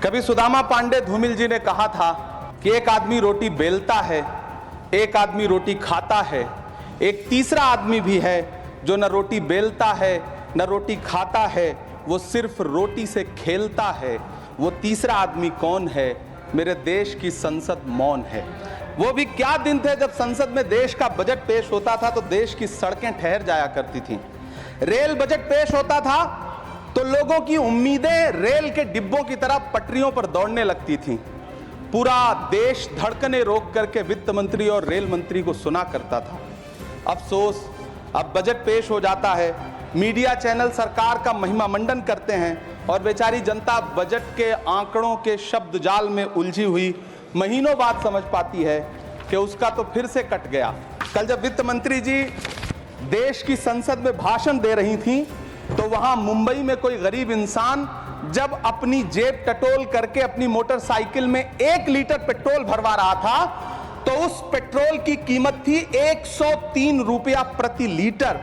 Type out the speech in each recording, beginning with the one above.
कभी सुदामा पांडे धूमिल जी ने कहा था कि एक आदमी रोटी बेलता है, एक आदमी रोटी खाता है, एक तीसरा आदमी भी है जो न रोटी बेलता है न रोटी खाता है, वो सिर्फ रोटी से खेलता है। वो तीसरा आदमी कौन है? मेरे देश की संसद मौन है। वो भी क्या दिन थे जब संसद में देश का बजट पेश होता था तो देश की सड़कें ठहर जाया करती थीं। रेल बजट पेश होता था तो लोगों की उम्मीदें रेल के डिब्बों की तरह पटरियों पर दौड़ने लगती थीं। पूरा देश धड़कने रोक करके वित्त मंत्री और रेल मंत्री को सुना करता था। अफसोस, अब बजट पेश हो जाता है, मीडिया चैनल सरकार का महिमा मंडन करते हैं और बेचारी जनता बजट के आंकड़ों के शब्द जाल में उलझी हुई महीनों बाद समझ पाती है कि उसका तो फिर से कट गया। कल जब वित्त मंत्री जी देश की संसद में भाषण दे रही थीं तो वहां मुंबई में कोई गरीब इंसान जब अपनी जेब टटोल करके अपनी मोटरसाइकिल में 1 लीटर पेट्रोल भरवा रहा था तो उस पेट्रोल की कीमत थी 103 रुपया प्रति लीटर।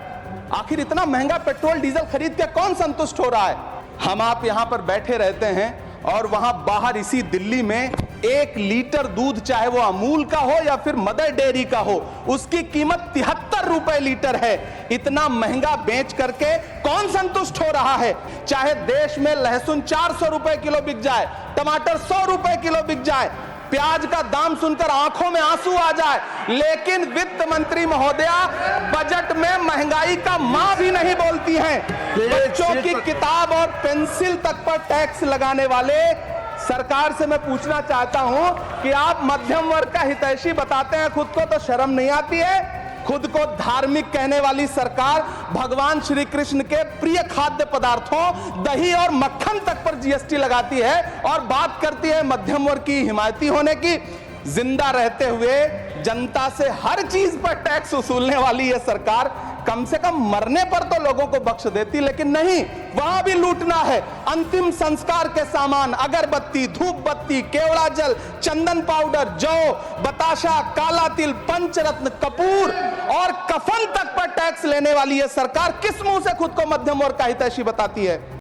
आखिर इतना महंगा पेट्रोल डीजल खरीद के कौन संतुष्ट हो रहा है? हम आप यहां पर बैठे रहते हैं और वहां बाहर इसी दिल्ली में 1 लीटर दूध, चाहे वो अमूल का हो या फिर मदर डेयरी का हो, उसकी कीमत 73 रुपए लीटर है। इतना महंगा बेच करके कौन संतुष्ट हो रहा है? चाहे देश में लहसुन 400 रुपए किलो बिक जाए, टमाटर 100 रुपए किलो बिक जाए, प्याज का दाम सुनकर आंखों में आंसू आ जाए, लेकिन वित्त मंत्री महोदया बजट में महंगाई का मां भी नहीं बोलती हैं। बच्चों की किताब और पेंसिल तक पर टैक्स लगाने वाले सरकार से मैं पूछना चाहता हूं कि आप मध्यम वर्ग का हितैषी बताते हैं खुद को, तो शर्म नहीं आती है? खुद को धार्मिक कहने वाली सरकार भगवान श्री कृष्ण के प्रिय खाद्य पदार्थों दही और मक्खन तक पर जीएसटी लगाती है और बात करती है मध्यम वर्ग की हिमायती होने की। जिंदा रहते हुए जनता से हर चीज पर टैक्स वसूलने वाली यह सरकार कम से कम मरने पर तो लोगों को बख्श देती, लेकिन नहीं, वहां भी लूटना है। अंतिम संस्कार के सामान अगरबत्ती, धूप बत्ती, केवड़ा जल, चंदन पाउडर, जौ, बताशा, काला तिल, पंचरत्न, कपूर और कफन तक पर टैक्स लेने वाली यह सरकार किस मुंह से खुद को मध्यम वर्ग का हितैषी बताती है?